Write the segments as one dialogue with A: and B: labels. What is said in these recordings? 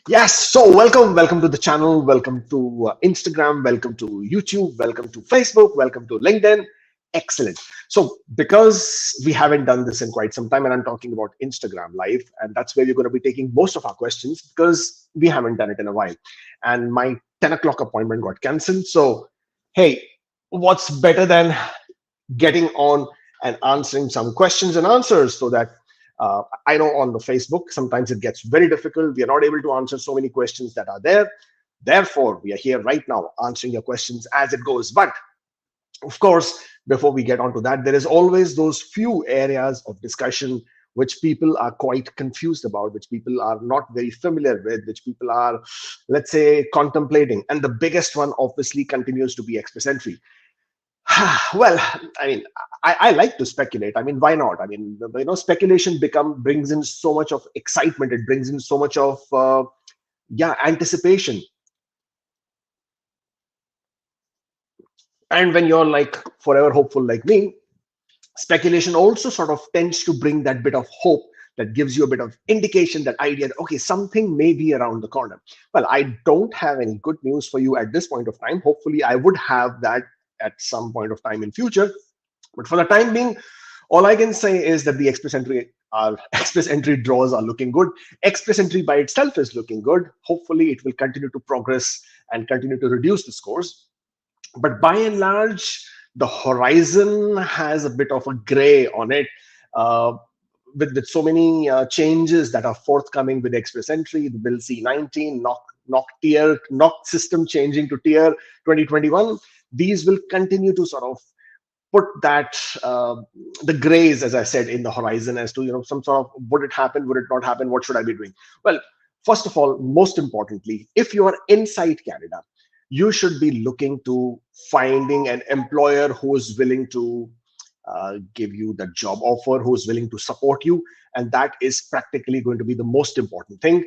A: Yes, so welcome to the channel, welcome to Instagram, welcome to YouTube, welcome to Facebook, welcome to LinkedIn. Excellent. So, because we haven't done this in quite some time, and I'm talking about Instagram Live, and that's where we're going to be taking most of our questions because we haven't done it in a while. And my 10 o'clock appointment got cancelled. So, hey, what's better than getting on and answering some questions and answers so that I know on the Facebook, sometimes it gets very difficult. We are not able to answer so many questions that are there. Therefore, we are here right now answering your questions as it goes. But of course, before we get on to that, there is always those few areas of discussion which people are quite confused about, which people are not very familiar with, which people are, let's say, contemplating. And the biggest one obviously continues to be express entry. Well, I mean, I like to speculate. I mean, why not? I mean, speculation brings in so much of excitement. It brings in so much of anticipation. And when you're like forever hopeful like me, speculation also sort of tends to bring that bit of hope that gives you a bit of indication, that idea that, okay, something may be around the corner. Well, I don't have any good news for you at this point of time. Hopefully, I would have that at some point of time in future. But for the time being, all I can say is that the express entry draws are looking good. Express entry by itself is looking good. Hopefully, it will continue to progress and continue to reduce the scores. But by and large, the horizon has a bit of a gray on it. With so many changes that are forthcoming with express entry, the bill C19, knock system changing to tier 2021, these will continue to sort of put that the grays, as I said, in the horizon as to some sort of, would it happen, would it not happen, what should I be doing? Well, first of all, most importantly, if you are inside Canada, you should be looking to finding an employer who is willing to give you the job offer, who is willing to support you, and that is practically going to be the most important thing.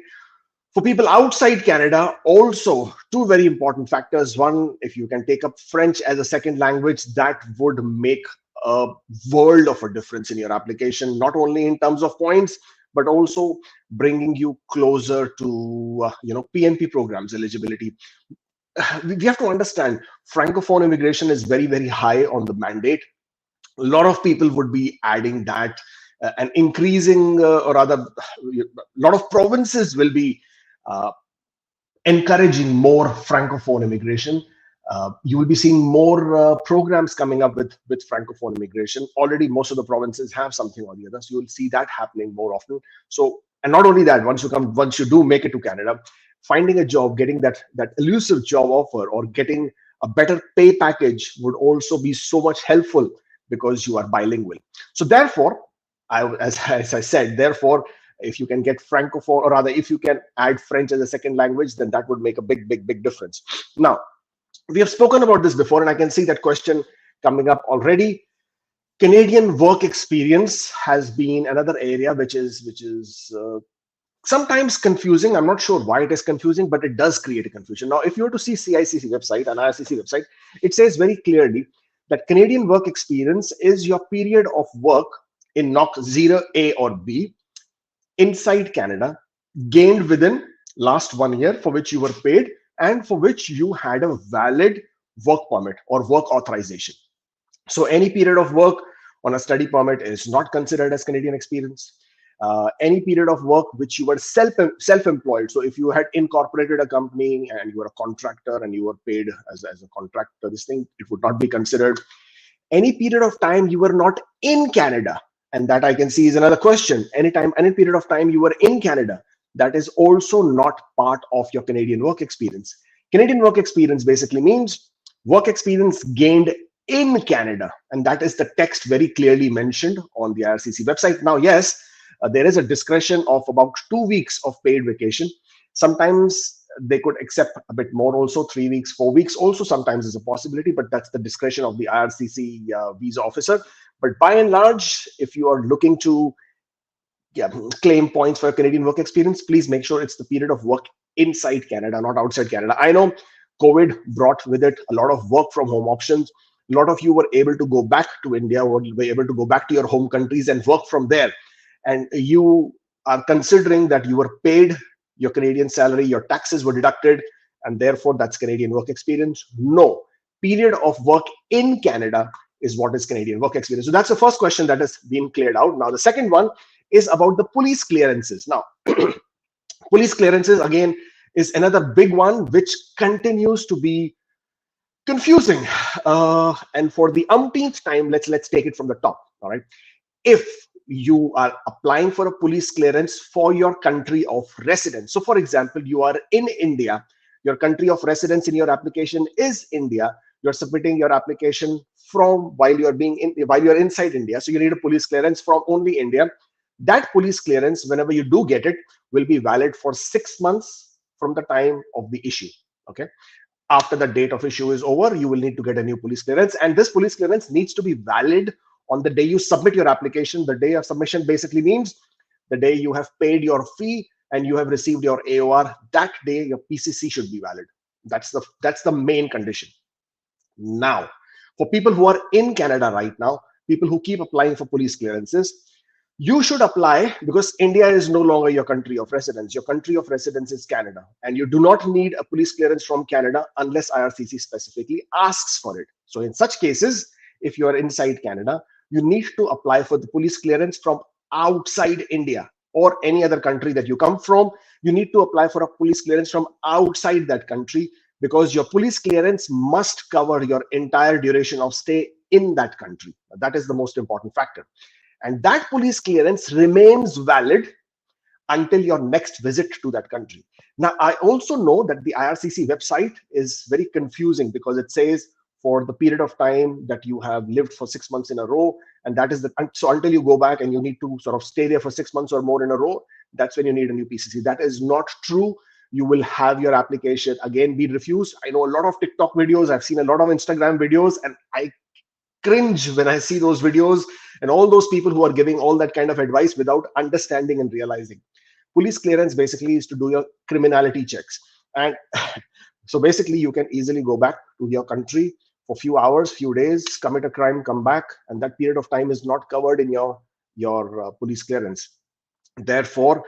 A: For people outside Canada, also two very important factors. One, if you can take up French as a second language, that would make a world of a difference in your application, not only in terms of points, but also bringing you closer to PNP programs eligibility. We have to understand, francophone immigration is very, very high on the mandate. A lot of people would be adding that, and increasing, or rather, a lot of provinces will be uh, encouraging more francophone immigration. You will be seeing more programs coming up with francophone immigration. Already, most of the provinces have something or the other, so you will see that happening more often. So, and not only that, once you do make it to Canada, finding a job, getting that elusive job offer, or getting a better pay package would also be so much helpful because you are bilingual. So, therefore, as I said, therefore, if you can get francophone, or rather, if you can add French as a second language, then that would make a big difference. Now, we have spoken about this before, and I can see that question coming up already. Canadian work experience has been another area which is sometimes confusing. I'm not sure why it is confusing, but it does create a confusion. Now, if you were to see CICC website and IRCC website, it says very clearly that Canadian work experience is your period of work in NOC 0A or B inside Canada, gained within last 1 year, for which you were paid and for which you had a valid work permit or work authorization. So any period of work on a study permit is not considered as Canadian experience. Any period of work which you were self-employed, so if you had incorporated a company and you were a contractor and you were paid as a contractor, this thing, it would not be considered. Any period of time you were not in Canada, and that I can see is another question. Any period of time you were in Canada, that is also not part of your Canadian work experience. Canadian work experience basically means work experience gained in Canada, and that is the text very clearly mentioned on the IRCC website. Now, yes, there is a discretion of about 2 weeks of paid vacation. Sometimes they could accept a bit more, also 3 weeks, 4 weeks also sometimes is a possibility, but that's the discretion of the IRCC visa officer. But by and large, if you are looking to claim points for Canadian work experience, please make sure it's the period of work inside Canada, not outside Canada. I know COVID brought with it a lot of work from home options. A lot of you were able to go back to India, were able to go back to your home countries and work from there. And you are considering that you were paid your Canadian salary, your taxes were deducted, and therefore that's Canadian work experience. No, period of work in Canada is what is Canadian work experience. So that's the first question that has been cleared out. Now the second one is about the police clearances. Now police clearances again is another big one which continues to be confusing. And for the umpteenth time, let's take it from the top. All right. If you are applying for a police clearance for your country of residence, so for example, you are in India, your country of residence in your application is India. You're submitting your application from while you're inside India, so you need a police clearance from only India. That police clearance, whenever you do get it, will be valid for 6 months from the time of the issue. Okay. After the date of issue is over, you will need to get a new police clearance, and this police clearance needs to be valid on the day you submit your application. The day of submission basically means the day you have paid your fee and you have received your AOR. That day your PCC should be valid. That's the main condition. Now, for people who are in Canada right now, people who keep applying for police clearances, you should apply because India is no longer your country of residence. Your country of residence is Canada, and you do not need a police clearance from Canada unless IRCC specifically asks for it. So in such cases, if you are inside Canada, you need to apply for the police clearance from outside India or any other country that you come from. You need to apply for a police clearance from outside that country because your police clearance must cover your entire duration of stay in that country. That is the most important factor. And that police clearance remains valid until your next visit to that country. Now, I also know that the IRCC website is very confusing because it says for the period of time that you have lived for 6 months in a row, and that is so until you go back and you need to sort of stay there for 6 months or more in a row, that's when you need a new PCC. That is not true. You will have your application again be refused. I know a lot of TikTok videos. I've seen a lot of Instagram videos, and I cringe when I see those videos and all those people who are giving all that kind of advice without understanding and realizing. Police clearance basically is to do your criminality checks. And so basically you can easily go back to your country for few hours, few days, commit a crime, come back, and that period of time is not covered in your police clearance. Therefore,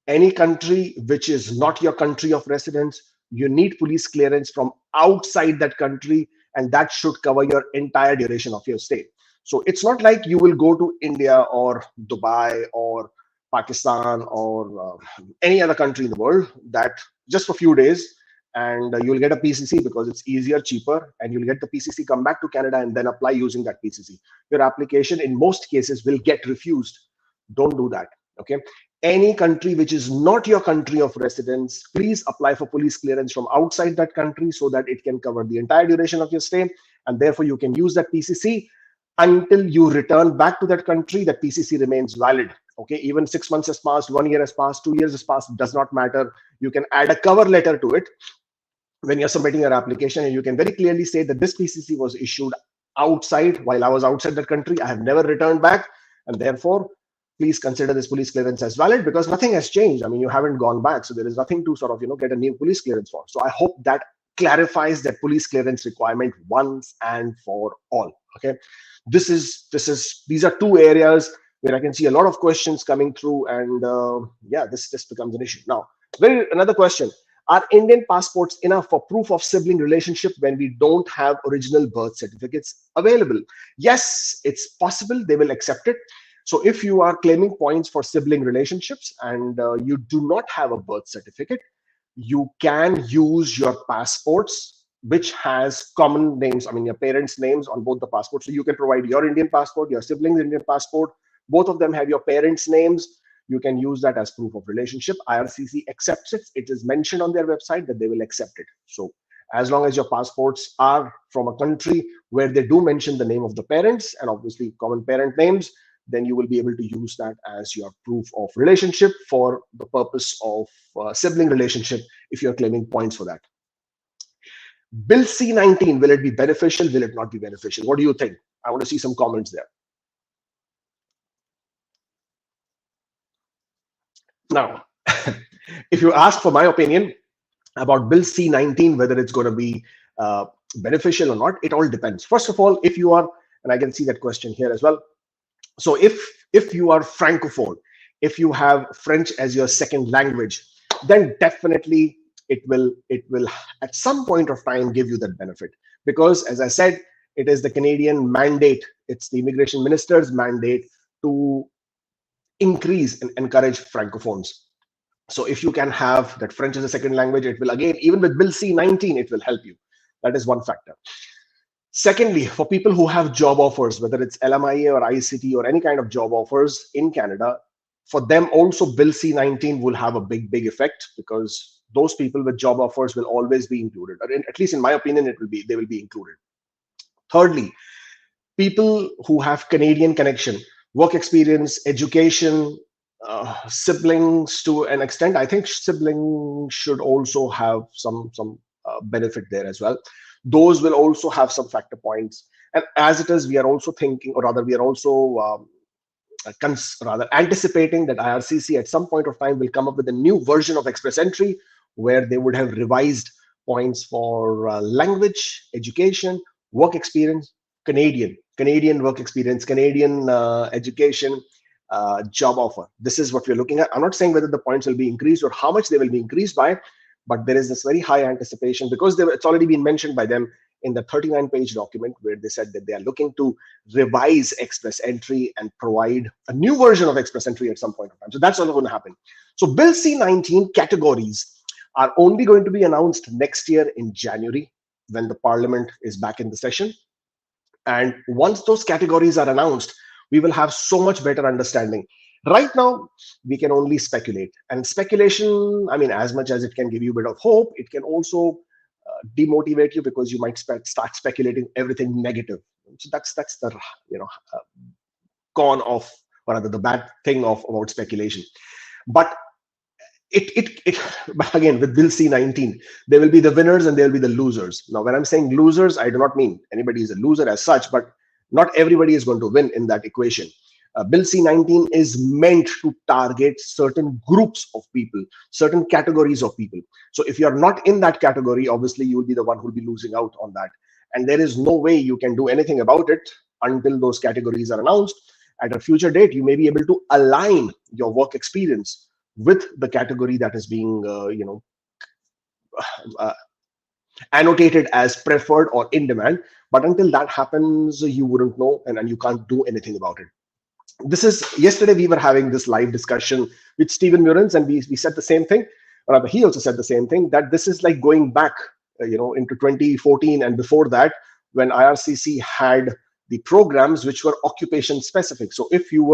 A: any country which is not your country of residence, you need police clearance from outside that country, and that should cover your entire duration of your stay. So it's not like you will go to India or Dubai or Pakistan or any other country in the world that just for a few days, and you'll get a PCC because it's easier, cheaper, and you'll get the PCC, come back to Canada, and then apply using that PCC. Your application in most cases will get refused. Don't do that. Okay. Any country which is not your country of residence, please apply for police clearance from outside that country so that it can cover the entire duration of your stay, and therefore you can use that PCC until you return back to that country. That PCC remains valid. Okay, even 6 months has passed, 1 year has passed, 2 years has passed, does not matter. You can add a cover letter to it when you're submitting your application, and you can very clearly say that this PCC was issued outside while I was outside that country. I have never returned back, and therefore please consider this police clearance as valid because nothing has changed. I mean, you haven't gone back, so there is nothing to sort of get a new police clearance for. So I hope that clarifies that police clearance requirement once and for all. Okay, these are two areas where I can see a lot of questions coming through, and yeah, this becomes an issue. Now, another question: are Indian passports enough for proof of sibling relationship when we don't have original birth certificates available? Yes, it's possible. They will accept it. So if you are claiming points for sibling relationships and you do not have a birth certificate, you can use your passports, which has common names, I mean, your parents' names on both the passports. So you can provide your Indian passport, your sibling's Indian passport. Both of them have your parents' names. You can use that as proof of relationship. IRCC accepts it. It is mentioned on their website that they will accept it. So as long as your passports are from a country where they do mention the name of the parents and obviously common parent names, then you will be able to use that as your proof of relationship for the purpose of sibling relationship if you're claiming points for that. Bill C-19, will it be beneficial? Will it not be beneficial? What do you think? I want to see some comments there. Now, if you ask for my opinion about Bill C-19, whether it's going to be beneficial or not, it all depends. First of all, if you are, and I can see that question here as well. So if you are Francophone, if you have French as your second language, then definitely it will at some point of time give you that benefit. Because as I said, it is the Canadian mandate, it's the immigration minister's mandate to increase and encourage francophones. So if you can have that French as a second language, it will, again, even with Bill C-19, it will help you. That is one factor. Secondly, for people who have job offers, whether it's LMIA or ICT or any kind of job offers in Canada, for them also Bill C-19 will have a big effect, because those people with job offers will always be included. Or at least in my opinion, they will be included. Thirdly, people who have Canadian connection, work experience, education, siblings to an extent. I think siblings should also have some benefit there as well. Those will also have some factor points. And as it is, we are also thinking, or rather, we are also rather anticipating that IRCC at some point of time will come up with a new version of Express Entry, where they would have revised points for language, education, work experience, Canadian work experience, Canadian education, job offer. This is what we're looking at. I'm not saying whether the points will be increased or how much they will be increased by, but there is this very high anticipation, because it's already been mentioned by them in the 39-page document, where they said that they are looking to revise Express Entry and provide a new version of Express Entry at some point of time. So that's all going to happen. So Bill C-19 categories are only going to be announced next year in January, when the Parliament is back in the session. And once those categories are announced, we will have so much better understanding. Right now, we can only speculate. And speculation, I mean, as much as it can give you a bit of hope, it can also demotivate you, because you might start speculating everything negative. So that's the con of, or rather the bad thing about speculation. But but again, with Bill C-19, there will be the winners and there will be the losers. Now, when I'm saying losers, I do not mean anybody is a loser as such, but not everybody is going to win in that equation. Bill C-19 is meant to target certain groups of people, certain categories of people. So if you're not in that category, obviously you will be the one who will be losing out on that. And there is no way you can do anything about it until those categories are announced. At a future date, you may be able to align your work experience with the category that is being annotated as preferred or in demand. But until that happens, you wouldn't know, and you can't do anything about it. This is, yesterday we were having this live discussion with Stephen Murins, and we said the same thing, or rather he also said the same thing, that this is like going back into 2014 and before that, when IRCC had the programs which were occupation specific. So if you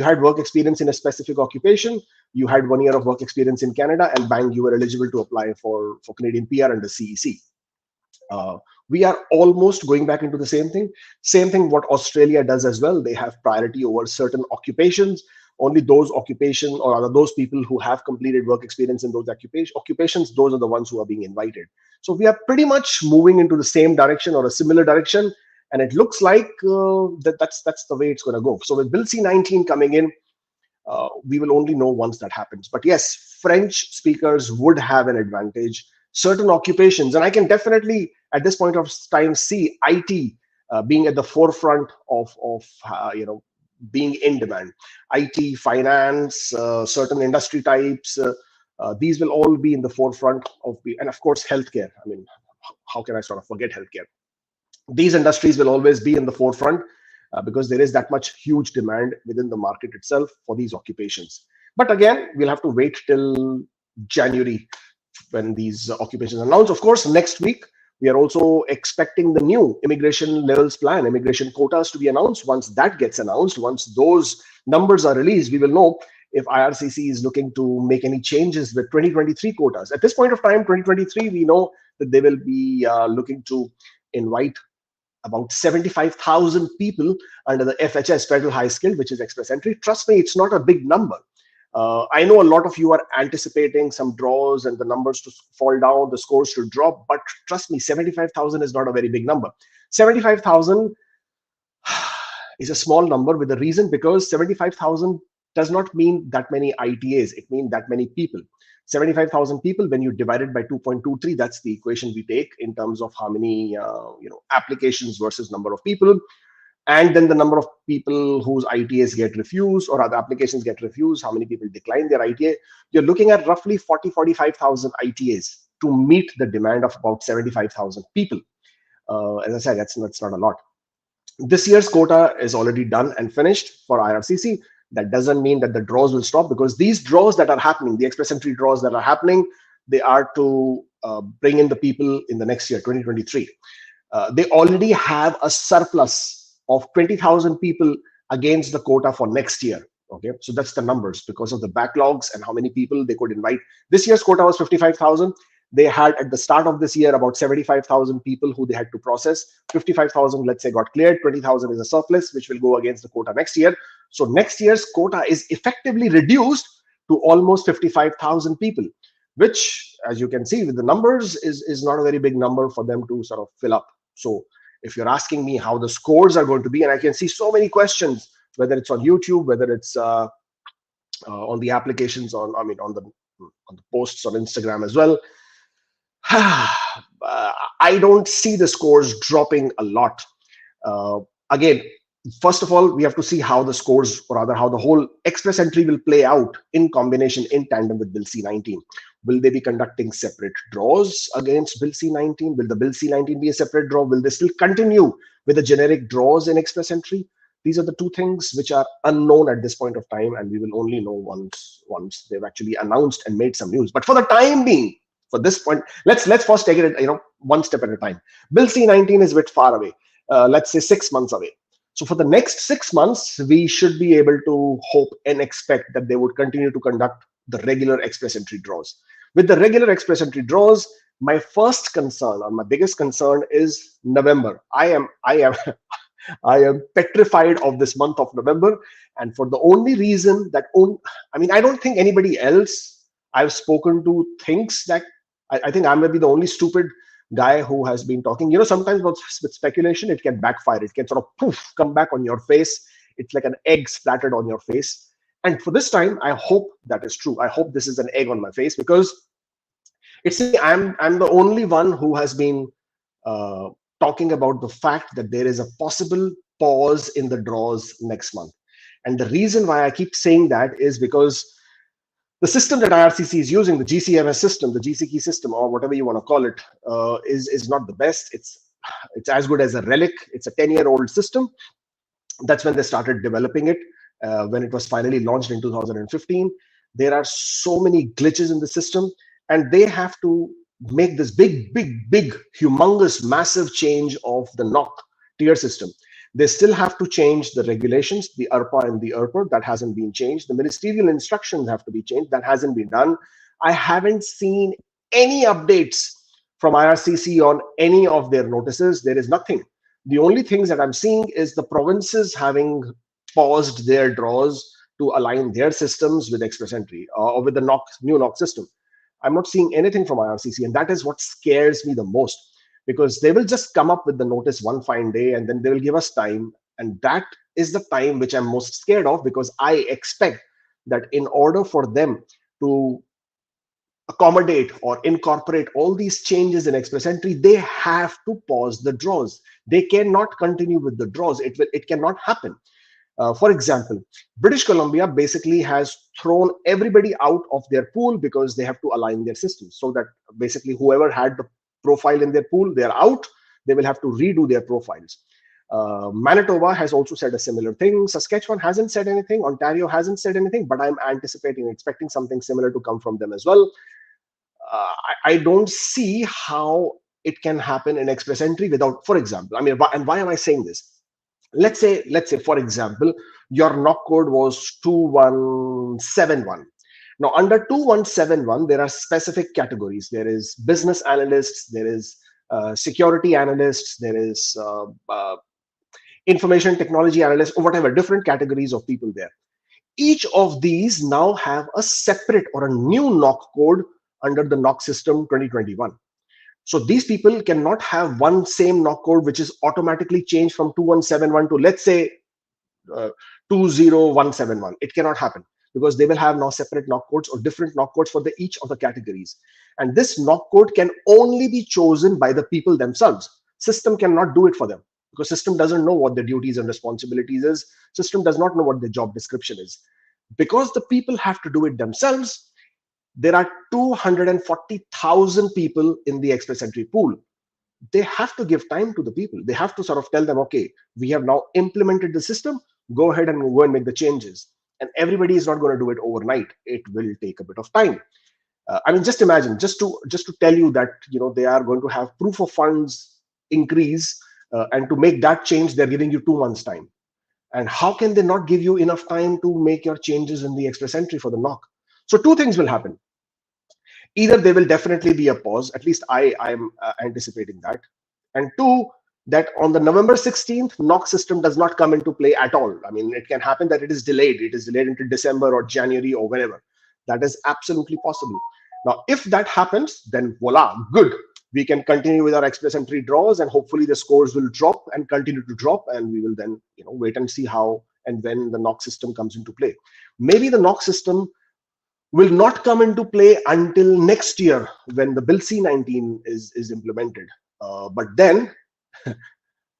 A: had work experience in a specific occupation, you had 1 year of work experience in Canada, and bang, you were eligible to apply for Canadian PR under CEC. We are almost going back into the same thing what Australia does as well. They have priority over certain occupations. Only those occupation, or rather those people who have completed work experience in those occupations, those are the ones who are being invited. So we are pretty much moving into the same direction or a similar direction, and it looks like that's the way it's going to go. So with Bill C-19 coming in, we will only know once that happens. But yes, French speakers would have an advantage. Certain occupations, and I can definitely at this point of time see IT being at the forefront of being in demand. IT, finance, certain industry types, these will all be in the forefront and of course healthcare. I mean, how can I sort of forget healthcare? These industries will always be in the forefront because there is that much huge demand within the market itself for these occupations. But again, we'll have to wait till January when these occupations are announced. Of course, next week, we are also expecting the new immigration levels plan, immigration quotas to be announced. Once that gets announced, once those numbers are released, we will know if IRCC is looking to make any changes with 2023 quotas. At this point of time, 2023, we know that they will be looking to invite about 75,000 people under the FHS, Federal High Skilled, which is Express Entry. Trust me, it's not a big number. I know a lot of you are anticipating some draws and the numbers to fall down, the scores to drop, but trust me, 75,000 is not a very big number. 75,000 is a small number with a reason, because 75,000 does not mean that many ITAs, it means that many people. 75,000 people, when you divide it by 2.23, that's the equation we take in terms of how many applications versus number of people. and then the number of people whose ITAs get refused or other applications get refused, how many people decline their ITA. You're looking at roughly 45,000 ITAs to meet the demand of about 75,000 people. As I said, that's not a lot. This year's quota is already done and finished for IRCC. That doesn't mean that the draws will stop, because these draws that are happening, the express entry draws that are happening, they are to bring in the people in the next year, 2023. They already have a surplus of 20,000 people against the quota for next year. Okay, so that's the numbers because of the backlogs and how many people they could invite. This year's quota was 55,000. They had at the start of this year about 75,000 people who they had to process. 55,000, let's say, got cleared. 20,000 is a surplus, which will go against the quota next year. So next year's quota is effectively reduced to almost 55,000 people, which, as you can see with the numbers, is not a very big number for them to sort of fill up. So if you're asking me how the scores are going to be, and I can see so many questions, whether it's on YouTube, whether it's on the applications, on the posts on Instagram as well. I don't see the scores dropping a lot. Again, first of all, we have to see how the scores, or rather how the whole express entry will play out in combination, in tandem with Bill C-19. Will they be conducting separate draws against Bill C-19? Will the Bill C-19 be a separate draw? Will they still continue with the generic draws in express entry? These are the two things which are unknown at this point of time, and we will only know once they've actually announced and made some news. But for the time being, for this point, let's first take it, one step at a time. Bill C-19 is a bit far away. Let's say 6 months away. So for the next 6 months, we should be able to hope and expect that they would continue to conduct the regular express entry draws. With the regular express entry draws, my first concern, or my biggest concern, is November. I am petrified of this month of November, and for the only reason that I don't think anybody else I've spoken to thinks that. I think I may be the only stupid guy who has been talking. Sometimes with speculation, it can backfire. It can sort of poof, come back on your face. It's like an egg splattered on your face. And for this time, I hope that is true. I hope this is an egg on my face, because it's I'm the only one who has been talking about the fact that there is a possible pause in the draws next month. And the reason why I keep saying that is because the system that IRCC is using, the GCMS system, the GC key system, or whatever you want to call it, is not the best. It's as good as a relic. It's a 10-year-old system. That's when they started developing it, when it was finally launched in 2015. There are so many glitches in the system, and they have to make this big, humongous, massive change of the NOC tier system. They still have to change the regulations, the ERPA and the ERPR. That hasn't been changed. The ministerial instructions have to be changed. That hasn't been done. I haven't seen any updates from IRCC on any of their notices. There is nothing. The only things that I'm seeing is the provinces having paused their draws to align their systems with express entry or with the new NOC system. I'm not seeing anything from IRCC, and that is what scares me the most, because they will just come up with the notice one fine day, and then they will give us time. And that is the time which I'm most scared of, because I expect that in order for them to accommodate or incorporate all these changes in express entry, they have to pause the draws. They cannot continue with the draws. It cannot happen. For example, British Columbia basically has thrown everybody out of their pool because they have to align their systems, so that basically whoever had the profile in their pool, they're out. They will have to redo their profiles. Manitoba has also said a similar thing. Saskatchewan hasn't said anything. Ontario hasn't said anything, but I'm expecting something similar to come from them as well. I don't see how it can happen in express entry without, for example, and why am I saying this? Let's say, for example, your NOC code was 2171. Now, under 2171, there are specific categories. There is business analysts, there is security analysts, there is information technology analysts, or whatever, different categories of people there. Each of these now have a separate or a new NOC code under the NOC system 2021. So these people cannot have one same NOC code which is automatically changed from 2171 to, let's say, 20171. It cannot happen, because they will have now separate NOC codes or different NOC codes for each of the categories. And this NOC code can only be chosen by the people themselves. System cannot do it for them. because system doesn't know what their duties and responsibilities is. System does not know what their job description is. Because the people have to do it themselves, there are 240,000 people in the express entry pool. They have to give time to the people. They have to sort of tell them, okay, we have now implemented the system, go ahead and go and make the changes. And everybody is not going to do it overnight. It will take a bit of time. I mean, just imagine, just to tell you that, they are going to have proof of funds increase, and to make that change, they're giving you 2 months time. And how can they not give you enough time to make your changes in the express entry for the knock? So two things will happen. Either there will definitely be a pause, at least I am anticipating that. And two, that on the November 16th, knock system does not come into play at all. I mean, it can happen that it is delayed. It is delayed into December or January or wherever. That is absolutely possible. Now, if that happens, then voila, good. We can continue with our express entry draws, and hopefully the scores will drop and continue to drop, and we will then wait and see how and when the knock system comes into play. Maybe the knock system will not come into play until next year when the Bill C-19 is implemented. But then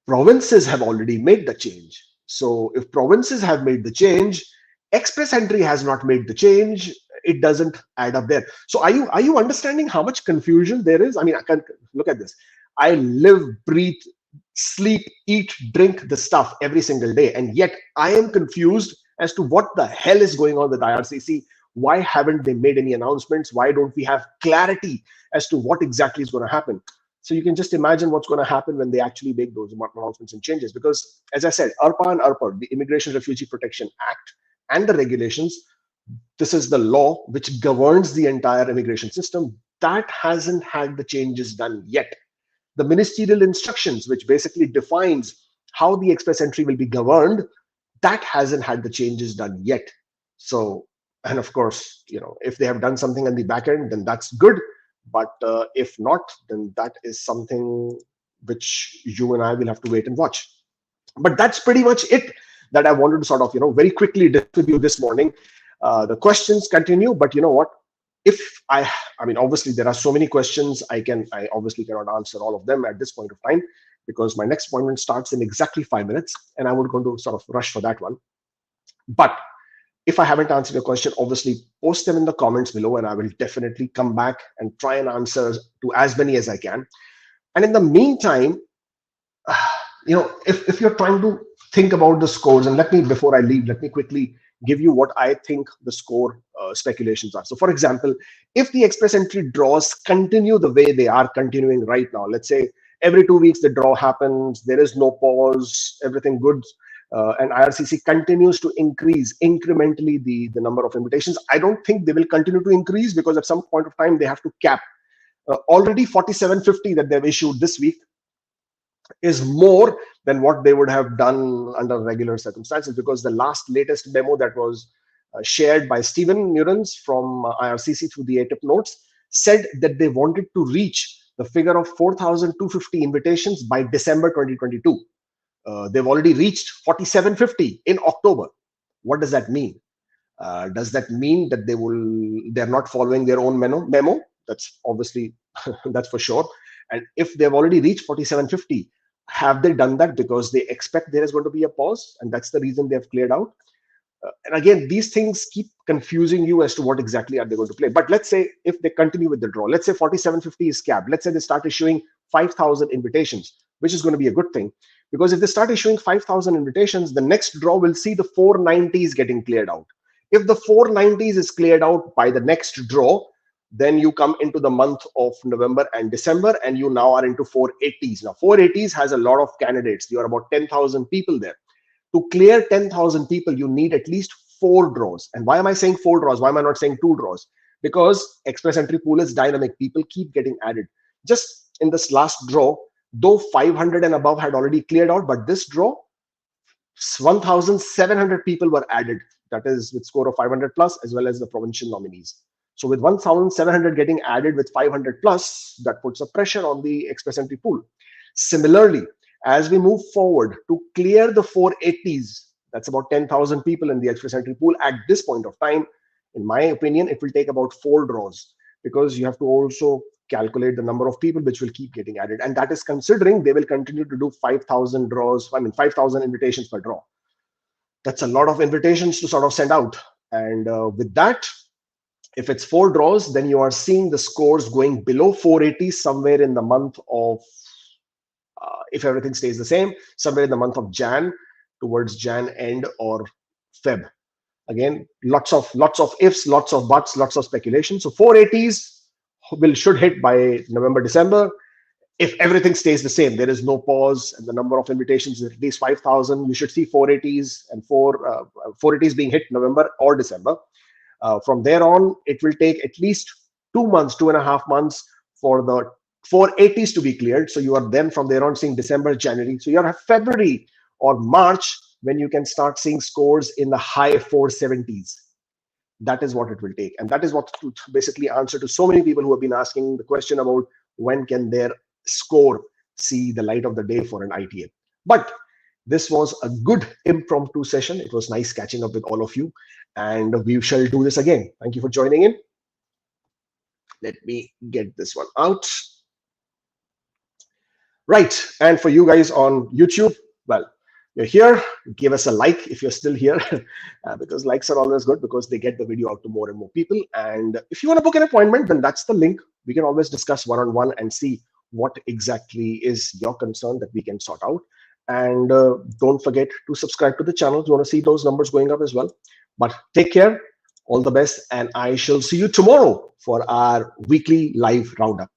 A: provinces have already made the change. So if provinces have made the change, express entry has not made the change, it doesn't add up there. So are you understanding how much confusion there is? I mean, I can look at this. I live, breathe, sleep, eat, drink the stuff every single day, and yet I am confused as to what the hell is going on with IRCC. Why haven't they made any announcements? Why don't we have clarity as to what exactly is going to happen? So you can just imagine what's going to happen when they actually make those announcements and changes. Because as I said, ARPA and ARPA, the Immigration Refugee Protection Act and the regulations, this is the law which governs the entire immigration system. That hasn't had the changes done yet. The ministerial instructions, which basically defines how the express entry will be governed, that hasn't had the changes done yet. So, and of course, if they have done something on the back end, then that's good. But if not, then that is something which you and I will have to wait and watch. But that's pretty much it that I wanted to sort of, very quickly discuss with you this morning. The questions continue, but you know what? If I mean, obviously there are so many questions. I obviously cannot answer all of them at this point of time because my next appointment starts in exactly 5 minutes, and I would going to sort of rush for that one. But if I haven't answered your question, obviously post them in the comments below, and I will definitely come back and try and answer to as many as I can. And in the meantime, if you're trying to think about the scores, and before I leave, let me quickly give you what I think the score speculations are. So for example, if the express entry draws continue the way they are continuing right now, let's say every 2 weeks the draw happens, there is no pause, everything good, and IRCC continues to increase incrementally the number of invitations. I don't think they will continue to increase because at some point of time they have to cap. Already 4750 that they've issued this week is more than what they would have done under regular circumstances, because the latest memo that was shared by Stephen Nurens from IRCC through the ATIP notes said that they wanted to reach the figure of 4,250 invitations by December 2022. They've already reached 4,750 in October. What does that mean? Does that mean that they're not following their own memo? That's obviously, that's for sure. And if they've already reached 4,750, have they done that because they expect there is going to be a pause, and that's the reason they have cleared out? And again, these things keep confusing you as to what exactly are they going to play. But let's say if they continue with the draw, let's say 4,750 is capped. Let's say they start issuing 5,000 invitations, which is going to be a good thing. Because if they start issuing 5,000 invitations, the next draw will see the 490s getting cleared out. If the 490s is cleared out by the next draw, then you come into the month of November and December, and you now are into 480s. Now, 480s has a lot of candidates. You are about 10,000 people there. To clear 10,000 people, you need at least 4 draws. And why am I saying 4 draws? Why am I not saying 2 draws? Because express entry pool is dynamic. People keep getting added. Just in this last draw, though 500 and above had already cleared out, but this draw, 1,700 people were added. That is with score of 500 plus, as well as the provincial nominees. So with 1,700 getting added with 500 plus, that puts a pressure on the express entry pool. Similarly, as we move forward to clear the 480s, that's about 10,000 people in the express entry pool at this point of time. In my opinion, it will take about 4 draws, because you have to also calculate the number of people which will keep getting added. And that is considering they will continue to do 5,000 draws, 5,000 invitations per draw. That's a lot of invitations to sort of send out. And with that, if it's 4 draws, then you are seeing the scores going below 480 somewhere in the month of, if everything stays the same, somewhere in the month of Jan, towards Jan end or Feb. Again, lots of ifs, lots of buts, lots of speculation. So 480s should hit by November, December. If everything stays the same, there is no pause, and the number of invitations is at least 5,000, you should see 480s and 480s being hit November or December. From there on, it will take at least 2 months, 2.5 months for the 480s to be cleared. So you are then from there on seeing December, January. So you have February or March when you can start seeing scores in the high 470s. That is what it will take. And that is what to basically answer to so many people who have been asking the question about when can their score see the light of the day for an ITA. But this was a good impromptu session. It was nice catching up with all of you. And we shall do this again. Thank you for joining in. Let me get this one out. Right. And for you guys on YouTube, well, you're here, give us a like if you're still here, because likes are always good because they get the video out to more and more people. And if you want to book an appointment, then that's the link. We can always discuss one-on-one and see what exactly is your concern that we can sort out. And don't forget to subscribe to the channel if you want to see those numbers going up as well. But take care, all the best, and I shall see you tomorrow for our weekly live roundup.